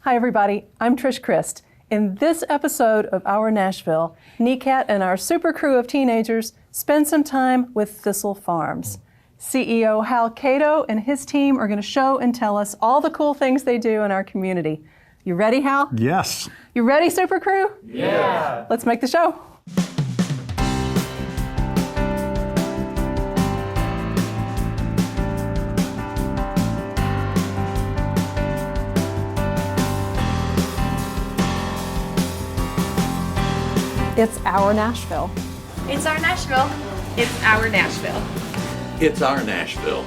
Hi everybody, I'm Trish Christ. In this episode of Our Nashville, NECAT and our super crew of teenagers spend some time with Thistle Farms. CEO Hal Cato and his team are going to show and tell us all the cool things they do in our community. You ready, Hal? Yes. You ready, super crew? Yeah. Let's make the show. It's our Nashville. It's our Nashville. It's our Nashville. It's our Nashville.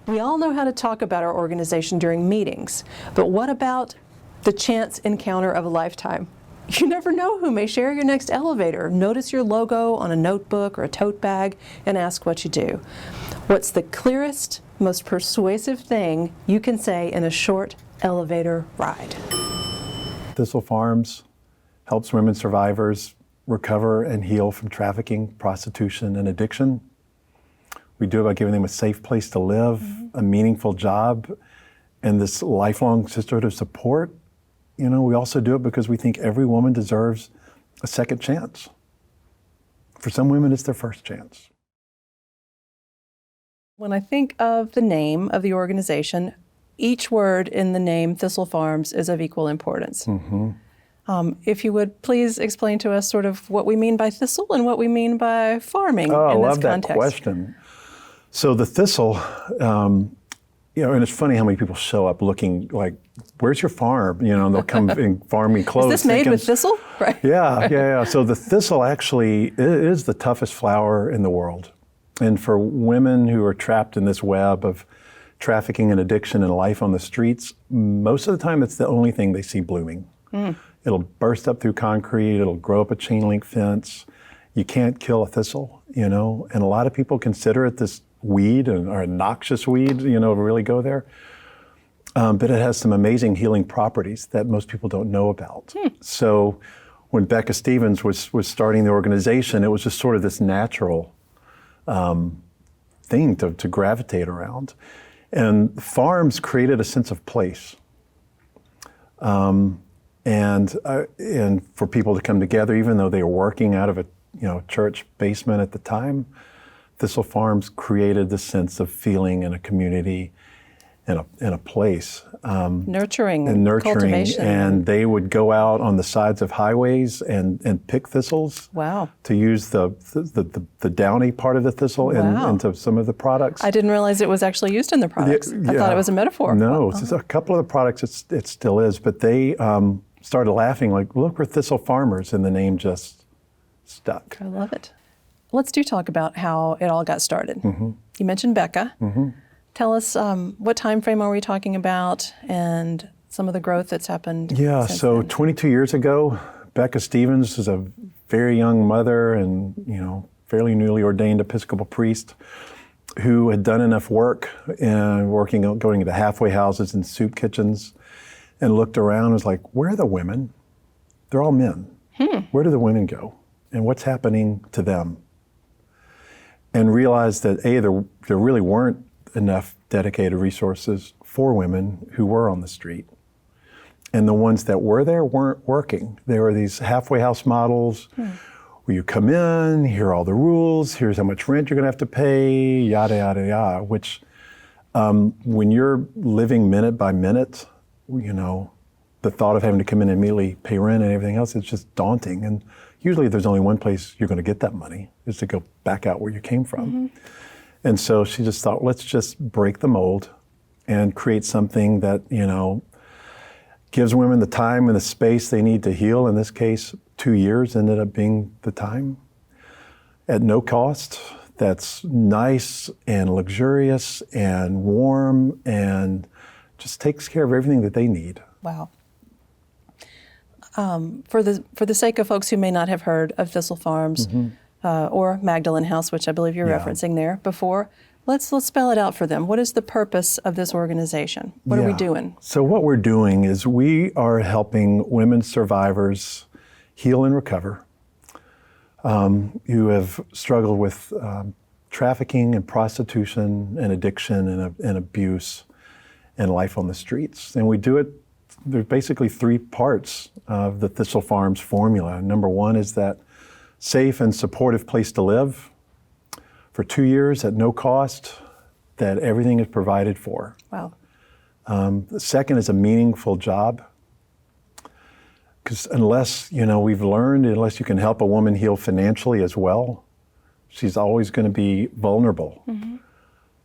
We all know how to talk about our organization during meetings, but what about the chance encounter of a lifetime? You never know who may share your next elevator, notice your logo on a notebook or a tote bag, and ask what you do. What's the clearest, most persuasive thing you can say in a short elevator ride? Thistle Farms helps women survivors recover and heal from trafficking, prostitution, and addiction. We do it by giving them a safe place to live, a meaningful job, and this lifelong sisterhood of support. You know, we also do it because we think every woman deserves a second chance. For some women, it's their first chance. When I think of the name of the organization, each word in the name Thistle Farms is of equal importance. If you would please explain to us sort of what we mean by thistle and what we mean by farming in this context. I love that question. So the thistle, and it's funny how many people show up looking like, where's your farm? And they'll come in farming clothes. Is this made with thistle? Right. Yeah. So the thistle actually is the toughest flower in the world. And for women who are trapped in this web of trafficking and addiction and life on the streets, most of the time it's the only thing they see blooming. It'll burst up through concrete, it'll grow up a chain link fence. You can't kill a thistle, and a lot of people consider it this weed or a noxious weed, to really go there. But it has some amazing healing properties that most people don't know about. So when Becca Stevens was starting the organization, it was just sort of this natural thing to gravitate around. And farms created a sense of place, and for people to come together, even though they were working out of a church basement at the time. Thistle Farms created this sense of feeling in a community, in a place, Nurturing, cultivation. And they would go out on the sides of highways and pick thistles. Wow. To use the downy part of the thistle into some of the products. I didn't realize it was actually used in the products. I thought it was a metaphor. No, a couple of the products it still is, but they started laughing like, look, we're Thistle Farmers, and the name just stuck. I love it. Let's talk about how it all got started. You mentioned Becca. Tell us what time frame are we talking about and some of the growth that's happened. Yeah, so then. 22 years ago, Becca Stevens is a very young mother and fairly newly ordained Episcopal priest who had done enough work and going into halfway houses and soup kitchens and looked around and was like, where are the women? They're all men. Where do the women go? And what's happening to them? And realized that there really weren't enough dedicated resources for women who were on the street. And the ones that were there weren't working. There were these halfway house models where you come in, here are all the rules, here's how much rent you're gonna have to pay, yada, yada, yada, which when you're living minute by minute, the thought of having to come in and immediately pay rent and everything else is just daunting. And usually there's only one place you're gonna get that money, is to go back out where you came from. And so she just thought, let's just break the mold and create something that, gives women the time and the space they need to heal. In this case, 2 years ended up being the time at no cost. That's nice and luxurious and warm and just takes care of everything that they need. Wow. For the sake of folks who may not have heard of Thistle Farms or Magdalene House, which I believe you're referencing there before, let's spell it out for them. What is the purpose of this organization? What are we doing? So what we're doing is we are helping women survivors heal and recover who have struggled with trafficking and prostitution and addiction and abuse. and life on the streets. And we do it, there's basically 3 parts of the Thistle Farms formula. Number 1 is that safe and supportive place to live for 2 years at no cost, that everything is provided for. Wow. The second is a meaningful job. Because unless, we've learned, unless you can help a woman heal financially as well, she's always going to be vulnerable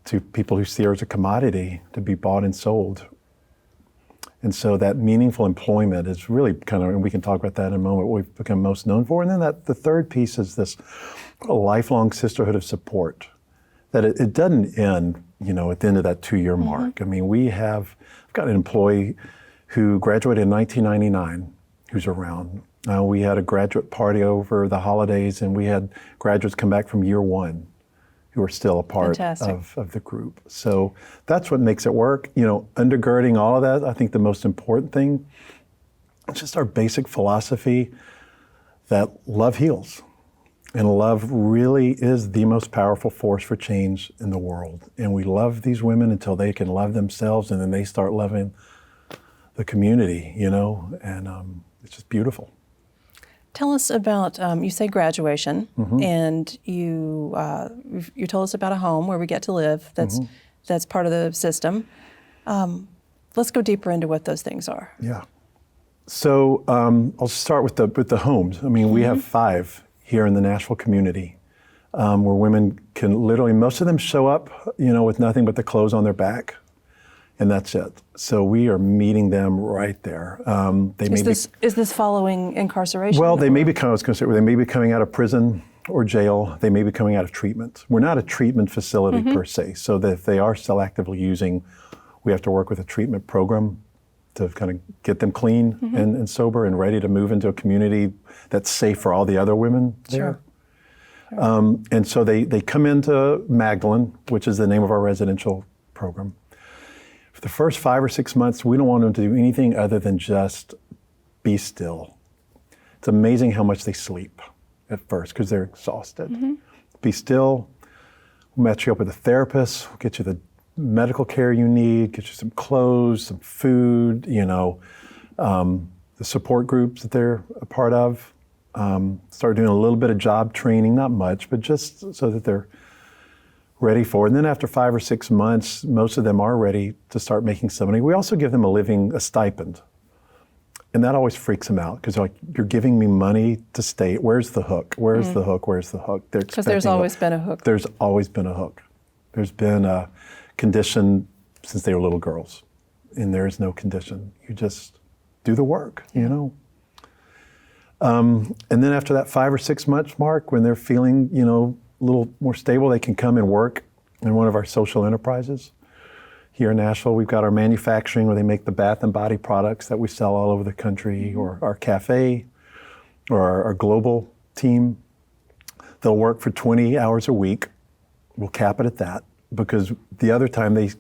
to people who see her as a commodity to be bought and sold. And so that meaningful employment is really kind of, and we can talk about that in a moment, what we've become most known for. And then the third piece is this lifelong sisterhood of support, that it doesn't end, at the end of that 2-year mark. I mean, I've got an employee who graduated in 1999 who's around. We had a graduate party over the holidays, and we had graduates come back from year 1 who are still a part of the group. So that's what makes it work. Undergirding all of that, I think the most important thing is just our basic philosophy that love heals. And love really is the most powerful force for change in the world. And we love these women until they can love themselves, and then they start loving the community, and it's just beautiful. Tell us about, you say graduation, and you told us about a home where we get to live. That's part of the system. Let's go deeper into what those things are. Yeah. So I'll start with the homes. I mean, we have 5 here in the Nashville community where women can literally, most of them show up, with nothing but the clothes on their back, and that's it. So we are meeting them right there. Is this following incarceration? Well, they may be coming out of prison or jail. They may be coming out of treatment. We're not a treatment facility per se, so that if they are still actively using, we have to work with a treatment program to kind of get them clean and sober and ready to move into a community that's safe for all the other women there. Sure. And so they come into Magdalene, which is the name of our residential program. For the first 5 or 6 months, we don't want them to do anything other than just be still. It's amazing how much they sleep at first because they're exhausted. Be still. We'll match you up with a therapist. We'll get you the medical care you need, get you some clothes, some food, the support groups that they're a part of. Start doing a little bit of job training, not much, but just so that they're ready for it. And then after 5 or 6 months, most of them are ready to start making some money. We also give them a stipend. And that always freaks them out because they're like, you're giving me money to stay. Where's the hook? Where's the hook? Where's the hook? Because there's always been a hook. There's always been a hook. There's been a condition since they were little girls. And there is no condition. You just do the work, And then after that 5 or 6 month mark, when they're feeling, a little more stable, they can come and work in one of our social enterprises. Here in Nashville, we've got our manufacturing where they make the bath and body products that we sell all over the country, or our cafe, or our global team. They'll work for 20 hours a week. We'll cap it at that because the other time they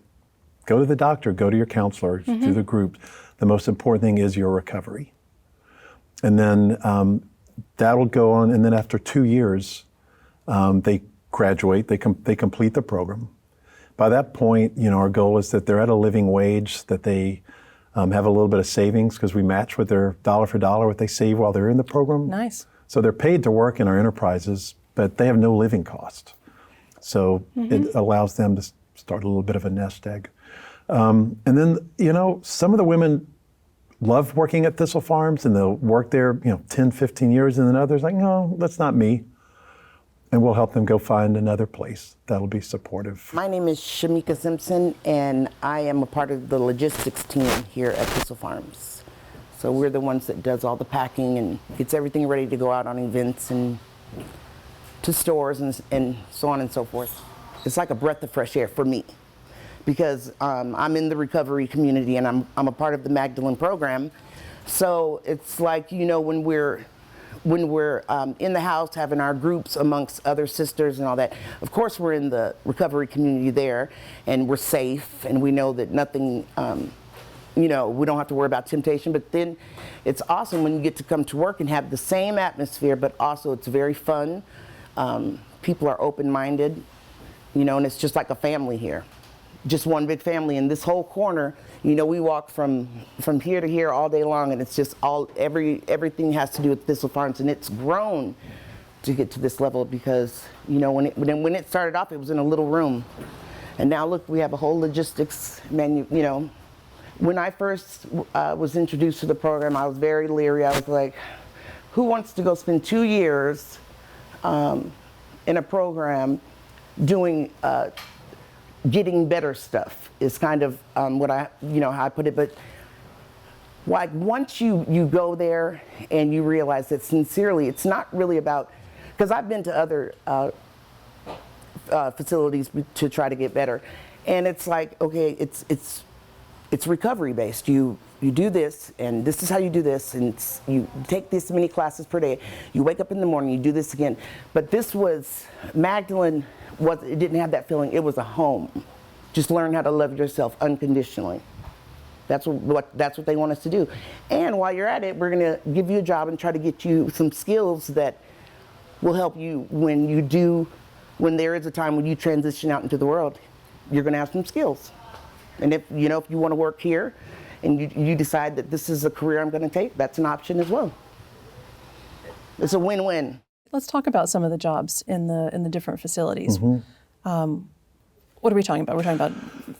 go to the doctor, go to your counselor, do the group. The most important thing is your recovery. And then that'll go on, and then after 2 years, they graduate, they complete the program. By that point, our goal is that they're at a living wage, that they have a little bit of savings because we match with their dollar for dollar what they save while they're in the program. Nice. So they're paid to work in our enterprises, but they have no living cost. So it allows them to start a little bit of a nest egg. And then, some of the women love working at Thistle Farms and they'll work there, 10, 15 years, and then others like, no, that's not me. And we'll help them go find another place that'll be supportive. My name is Shamika Simpson, and I am a part of the logistics team here at Thistle Farms. So we're the ones that does all the packing and gets everything ready to go out on events and to stores and so on and so forth. It's like a breath of fresh air for me because I'm in the recovery community and I'm a part of the Magdalene program. So it's like, when we're in the house having our groups amongst other sisters and all that, of course we're in the recovery community there and we're safe and we know that nothing, we don't have to worry about temptation, but then it's awesome when you get to come to work and have the same atmosphere, but also it's very fun. People are open-minded, and it's just like a family here. just one big family. And this whole corner, we walk from here to here all day long, and it's just everything has to do with Thistle Farms, and it's grown to get to this level because, when it started off, it was in a little room. And now look, we have a whole logistics menu, When I first was introduced to the program, I was very leery. I was like, who wants to go spend 2 years in a program doing getting better stuff is kind of what how I put it. But like once you go there and you realize that sincerely, it's not really about, because I've been to other facilities to try to get better, and it's like, okay, it's recovery based. You do this, and this is how you do this, and you take this many classes per day. You wake up in the morning, you do this again. But this was, Magdalene it didn't have that feeling. It was a home. Just learn how to love yourself unconditionally. That's what they want us to do. And while you're at it, we're gonna give you a job and try to get you some skills that will help you when there is a time when you transition out into the world. You're gonna have some skills. And if you want to work here and you decide that this is a career I'm going to take, that's an option as well. It's a win-win. Let's talk about some of the jobs in the different facilities. What are we talking about? We're talking about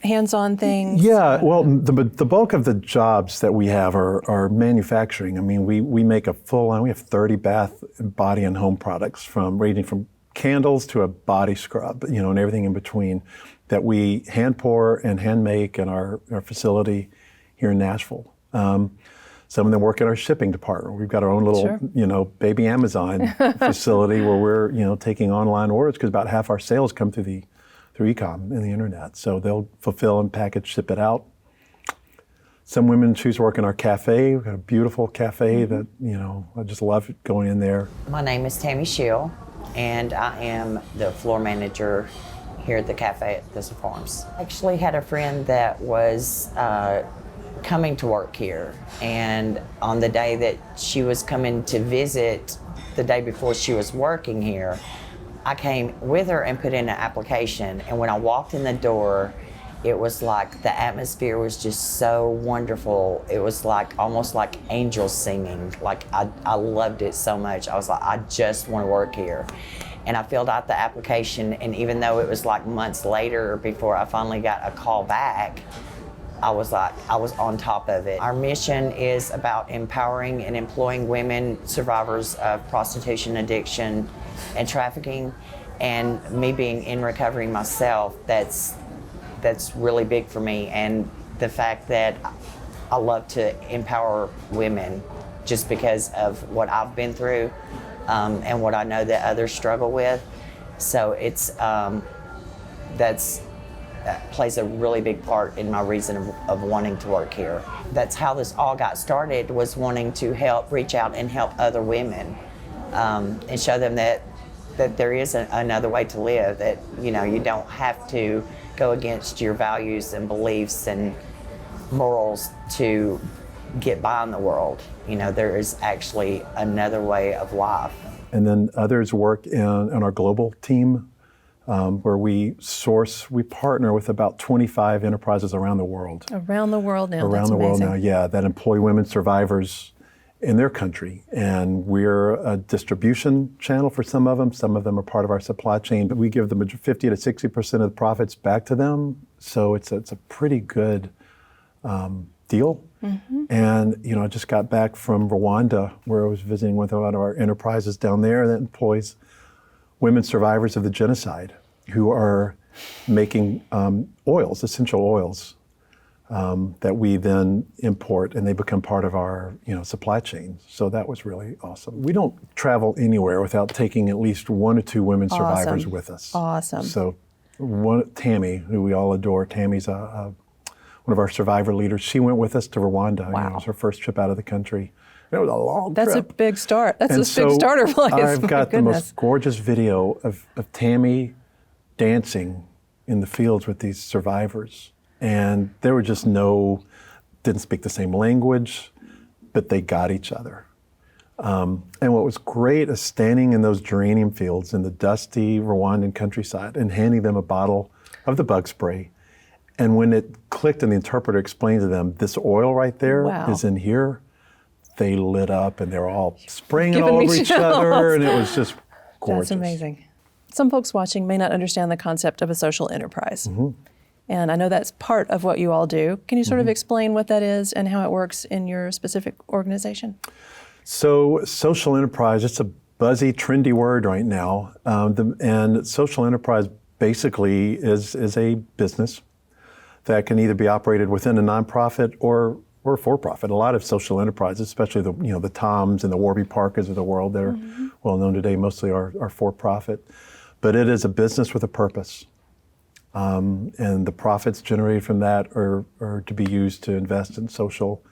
hands-on things? Yeah, well, the bulk of the jobs that we have are manufacturing. I mean, we make a full line. We have 30 bath, body, and home products ranging from candles to a body scrub, and everything in between, that we hand pour and hand make in our facility here in Nashville. Some of them work in our shipping department. We've got our own little, baby Amazon facility where we're, taking online orders, because about half our sales come through e-com and the internet. So they'll fulfill and package, ship it out. Some women choose to work in our cafe. We've got a beautiful cafe that, I just love going in there. My name is Tammy Schill, and I am the floor manager here at the cafe at Thistle Farms. I actually had a friend that was coming to work here, and on the day that she was coming to visit, the day before she was working here, I came with her and put in an application, and when I walked in the door, it was like the atmosphere was just so wonderful. It was like almost like angels singing. Like I loved it so much. I was like, I just want to work here. And I filled out the application, and even though it was like months later before I finally got a call back, I was on top of it. Our mission is about empowering and employing women survivors of prostitution, addiction, and trafficking. And me being in recovery myself, that's really big for me. And the fact that I love to empower women just because of what I've been through. And what I know that others struggle with. So it's that plays a really big part in my reason of wanting to work here. That's how this all got started, was wanting to reach out and help other women and show them that there is another way to live, that you don't have to go against your values and beliefs and morals to get by in the world. There is actually another way of life. And then others work in our global team, where we partner with about 25 enterprises around the world. Around the world now, Around that's the world amazing. now, yeah, that employ women survivors in their country. And we're a distribution channel for some of them. Some of them are part of our supply chain, but we give them 50 to 60% of the profits back to them. So it's a pretty good deal. And I just got back from Rwanda, where I was visiting with one of our enterprises down there that employs women survivors of the genocide, who are making oils, essential oils, that we then import, and they become part of our supply chain. So that was really awesome. We don't travel anywhere without taking at least 1 or 2 women survivors with us. Awesome. So Tammy, who we all adore, Tammy's one of our survivor leaders. She went with us to Rwanda. Wow. It was her first trip out of the country. It was a long That's trip. a big start. That's And a big so starter place. I've My got the goodness. most gorgeous video of Tammy dancing in the fields with these survivors. And there were just didn't speak the same language, but they got each other. And what was great is standing in those geranium fields in the dusty Rwandan countryside and handing them a bottle of the bug spray And when it clicked and the interpreter explained to them, this oil right there is Wow. in here, they lit up and they were all spraying it Giving all me over each chills. other, and it was just gorgeous. That's amazing. Some folks watching may not understand the concept of a social enterprise. Mm-hmm. And I know that's part of what you all do. Can you sort of explain what that is and how it works in your specific organization? So social enterprise, it's a buzzy, trendy word right now. And social enterprise basically is a business that can either be operated within a nonprofit or for-profit. A lot of social enterprises, especially the Toms and the Warby Parkers of the world that are well known today, mostly are for-profit. But it is a business with a purpose. And the profits generated from that are to be used to invest in social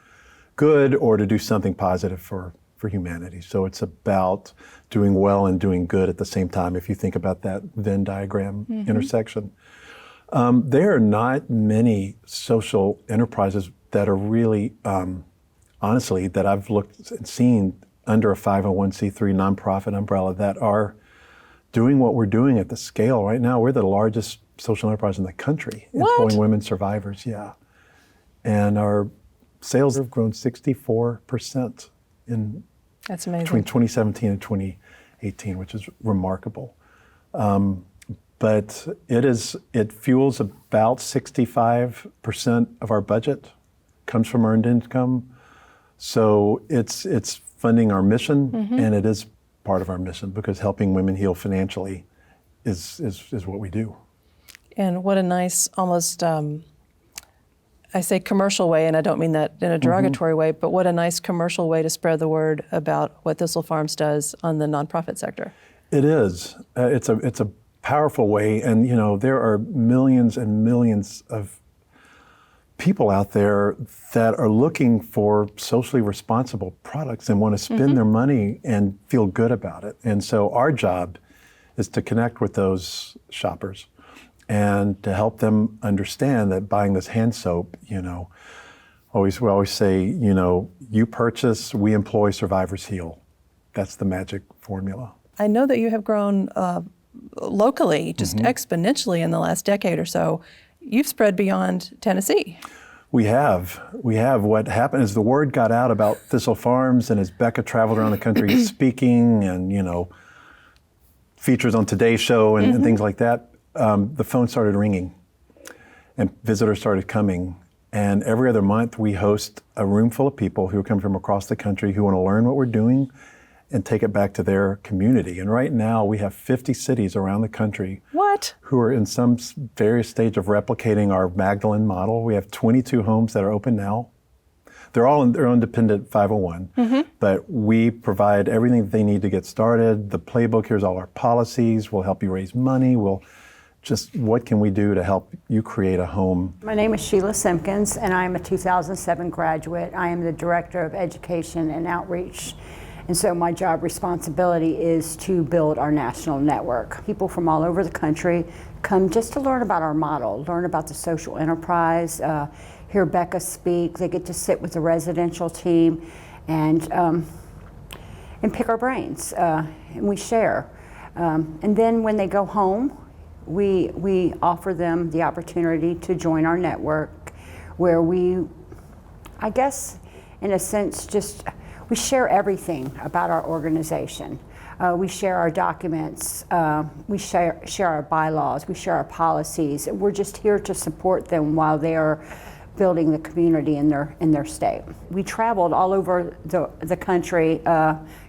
good or to do something positive for humanity. So it's about doing well and doing good at the same time, if you think about that Venn diagram intersection. There are not many social enterprises that are really, honestly, that I've looked and seen under a 501c3 nonprofit umbrella that are doing what we're doing at the scale right now. We're the largest social enterprise in the country, employing women survivors, And our sales have grown 64% That's amazing. between 2017 and 2018, which is remarkable. But it fuels about 65% of our budget, comes from earned income. So it's funding our mission, and it is part of our mission because helping women heal financially is what we do. And what a nice, almost, I say commercial way, and I don't mean that in a derogatory way, but what a nice commercial way to spread the word about what Thistle Farms does on the nonprofit sector. It is. It's a powerful way, and there are millions and millions of people out there that are looking for socially responsible products and want to spend their money and feel good about it. And so our job is to connect with those shoppers and to help them understand that buying this hand soap, we always say, you purchase, we employ, survivors heal. That's the magic formula. I know that you have grown locally, just exponentially in the last decade or so. You've spread beyond Tennessee. We have. What happened is the word got out about Thistle Farms, and as Becca traveled around the country speaking and, features on Today's Show and things like that, the phone started ringing and visitors started coming. And every other month we host a room full of people who come from across the country who want to learn what we're doing and take it back to their community. And right now we have 50 cities around the country who are in some various stage of replicating our Magdalene model. We have 22 homes that are open now. They're all in their independent 501, but we provide everything that they need to get started. The playbook, here's all our policies. We'll help you raise money. What can we do to help you create a home? My name is Sheila Simpkins, and I am a 2007 graduate. I am the Director of Education and Outreach. And so my job responsibility is to build our national network. People from all over the country come just to learn about our model, learn about the social enterprise, hear Becca speak. They get to sit with the residential team and pick our brains, and we share. And then when they go home, we offer them the opportunity to join our network where we, I guess, in a sense, we share everything about our organization. We share our documents, we share our bylaws, we share our policies. We're just here to support them while they are building the community in their state. We traveled all over the country,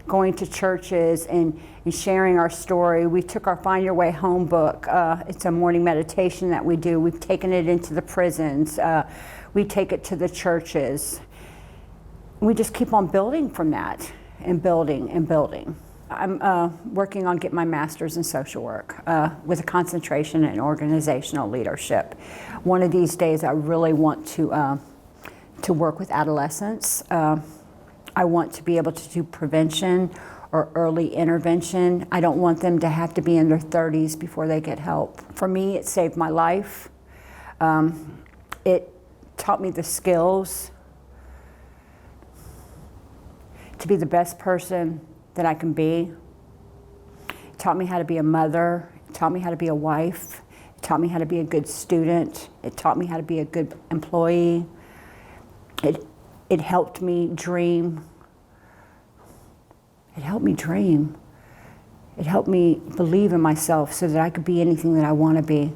going to churches and sharing our story. We took our Find Your Way Home book. It's a morning meditation that we do. We've taken it into the prisons. We take it to the churches. We just keep on building from that and building and building. I'm working on getting my master's in social work with a concentration in organizational leadership. One of these days I really want to work with adolescents. I want to be able to do prevention or early intervention. I don't want them to have to be in their 30s before they get help. For me, it saved my life. It taught me the skills to be the best person that I can be. It taught me how to be a mother. It taught me how to be a wife. It taught me how to be a good student. It taught me how to be a good employee. It helped me dream. It helped me dream. It helped me believe in myself so that I could be anything that I want to be.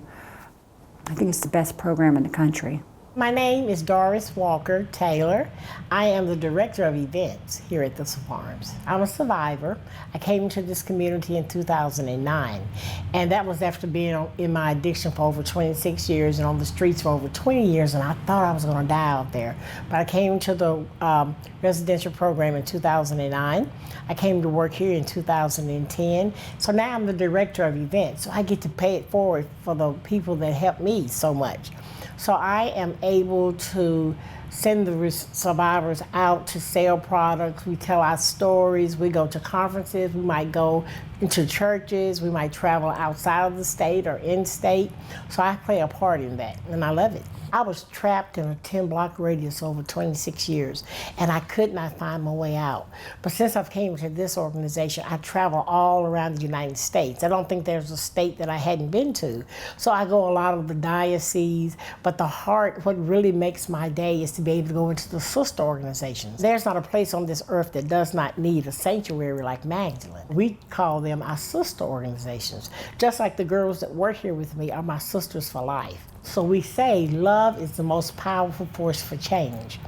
I think it's the best program in the country. My name is Doris Walker Taylor. I am the Director of Events here at Thistle Farms. I'm a survivor. I came into this community in 2009, and that was after being in my addiction for over 26 years and on the streets for over 20 years, and I thought I was going to die out there. But I came to the residential program in 2009. I came to work here in 2010. So now I'm the Director of Events, so I get to pay it forward for the people that helped me so much. So I am able to send the survivors out to sell products. We tell our stories. We go to conferences. We might go into churches. We might travel outside of the state or in state. So I play a part in that, and I love it. I was trapped in a 10-block radius over 26 years, and I could not find my way out. But since I've came to this organization, I travel all around the United States. I don't think there's a state that I hadn't been to. So I go a lot of the dioceses, but the heart, what really makes my day is to be able to go into the sister organizations. There's not a place on this earth that does not need a sanctuary like Magdalene. We call them our sister organizations. Just like the girls that work here with me are my sisters for life. So we say love is the most powerful force for change.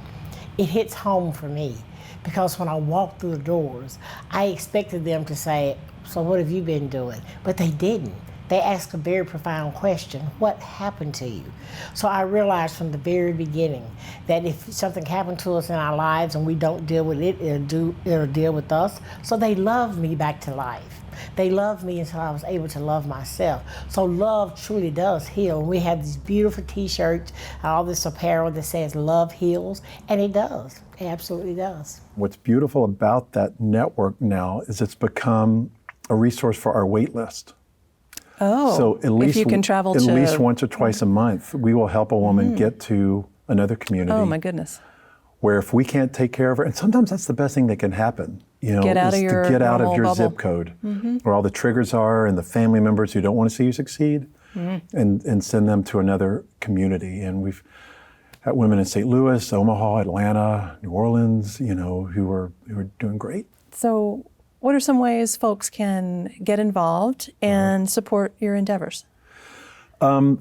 It hits home for me because when I walked through the doors, I expected them to say, so what have you been doing? But they didn't. They asked a very profound question, what happened to you? So I realized from the very beginning that if something happened to us in our lives and we don't deal with it, it'll deal with us. So they loved me back to life. They loved me until I was able to love myself. So love truly does heal. We have these beautiful t-shirts, all this apparel that says love heals, and it does. It absolutely does. What's beautiful about that network now is it's become a resource for our wait list. Oh, So at least, if you can travel at to... least once or twice a month, we will help a woman get to another community. Oh my goodness. Where if we can't take care of her, and sometimes that's the best thing that can happen, Get out is of your to get out of normal your bubble. zip code, where all the triggers are and the family members who don't want to see you succeed, and send them to another community. And we've had women in St. Louis, Omaha, Atlanta, New Orleans, who are doing great. So what are some ways folks can get involved and support your endeavors? Probably,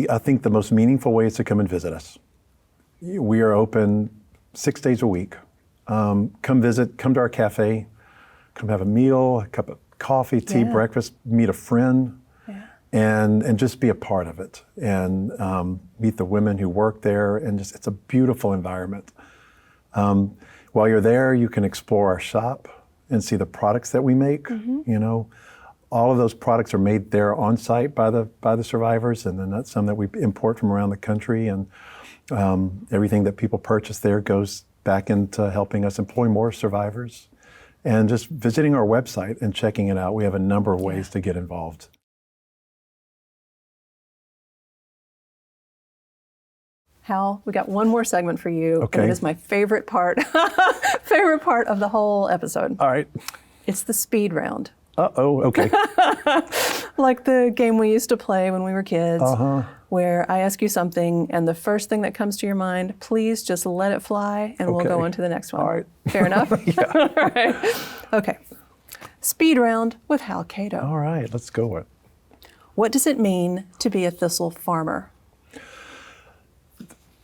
I think the most meaningful way is to come and visit us. We are open 6 days a week. Come visit, come to our cafe, come have a meal, a cup of coffee, tea, breakfast, meet a friend, and just be a part of it. And meet the women who work there, and it's a beautiful environment. While you're there, you can explore our shop and see the products that we make. All of those products are made there on site by the survivors, and then that's some that we import from around the country. And everything that people purchase there goes back into helping us employ more survivors. And just visiting our website and checking it out, we have a number of ways to get involved. Hal, we got one more segment for you. Okay. And it is my favorite part, favorite part of the whole episode. All right. It's the speed round. Uh-oh, okay. Like the game we used to play when we were kids, where I ask you something, and the first thing that comes to your mind, please just let it fly, and we'll go on to the next one. All right. Fair enough? All right. Okay. Speed round with Hal Cato. All right, let's go. What does it mean to be a thistle farmer?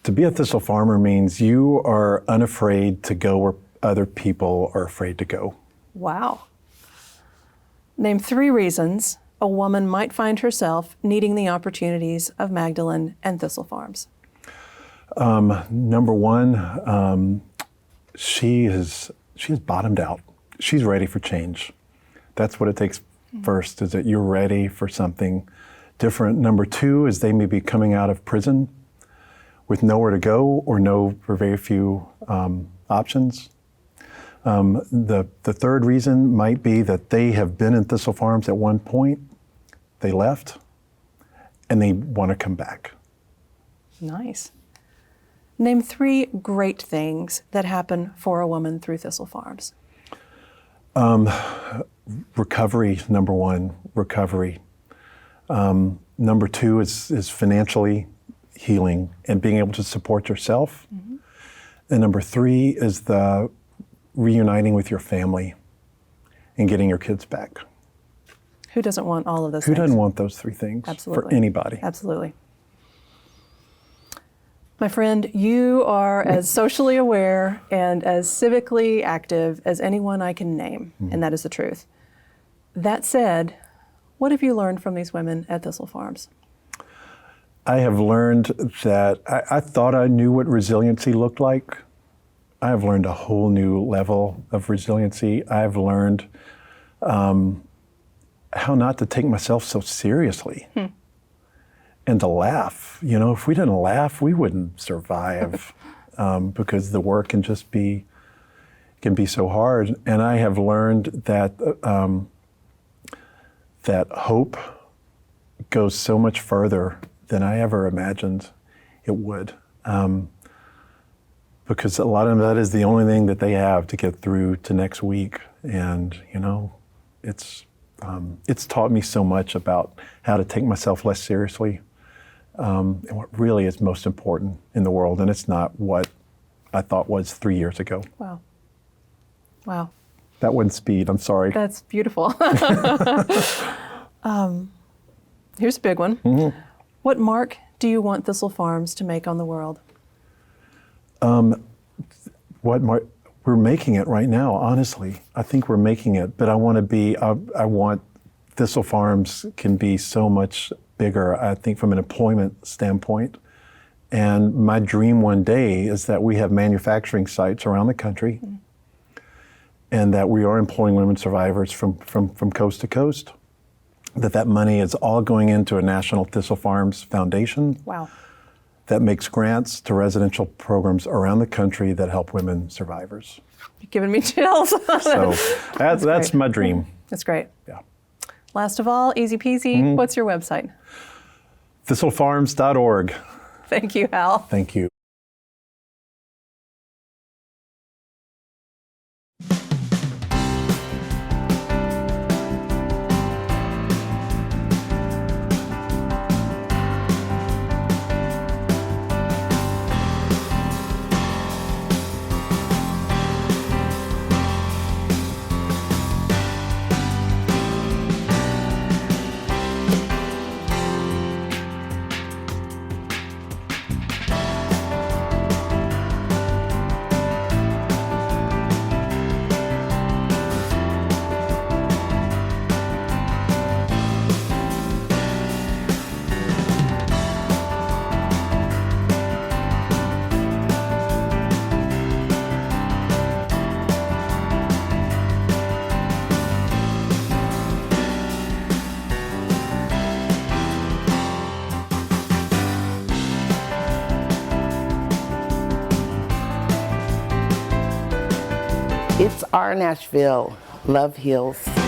To be a thistle farmer means you are unafraid to go where other people are afraid to go. Wow. Name 3 reasons a woman might find herself needing the opportunities of Magdalene and Thistle Farms. Number one, she is bottomed out. She's ready for change. That's what it takes first, is that you're ready for something different. Number 2 is they may be coming out of prison with nowhere to go or very few options. The third reason might be that they have been in Thistle Farms at one point, they left, and they want to come back. Nice. Name 3 great things that happen for a woman through Thistle Farms. Recovery, number one, recovery. Number two is financially healing and being able to support yourself. And number three is the reuniting with your family and getting your kids back. Who doesn't want all of those Who things? doesn't want those three things Absolutely. for anybody? Absolutely. My friend, you are as socially aware and as civically active as anyone I can name, and that is the truth. That said, what have you learned from these women at Thistle Farms? I have learned that I thought I knew what resiliency looked like. I have learned a whole new level of resiliency. I've learned how not to take myself so seriously and to laugh. You know, if we didn't laugh, we wouldn't survive because the work can be so hard. And I have learned that that hope goes so much further than I ever imagined it would. Because a lot of that is the only thing that they have to get through to next week. And, you know, it's taught me so much about how to take myself less seriously and what really is most important in the world. And it's not what I thought was 3 years ago. Wow. Wow. That wasn't speed, I'm sorry. That's beautiful. Here's a big one. What mark do you want Thistle Farms to make on the world? We're making it right now, honestly. I think we're making it, but I want Thistle Farms can be so much bigger, I think, from an employment standpoint. And my dream one day is that we have manufacturing sites around the country and that we are employing women survivors from coast to coast, that money is all going into a National Thistle Farms Foundation. Wow. That makes grants to residential programs around the country that help women survivors. You're giving me chills. So that's great. my dream. That's great. Yeah. Last of all, easy peasy, what's your website? Thistlefarms.org. Thank you, Hal. Thank you. It's our Nashville. Love heals.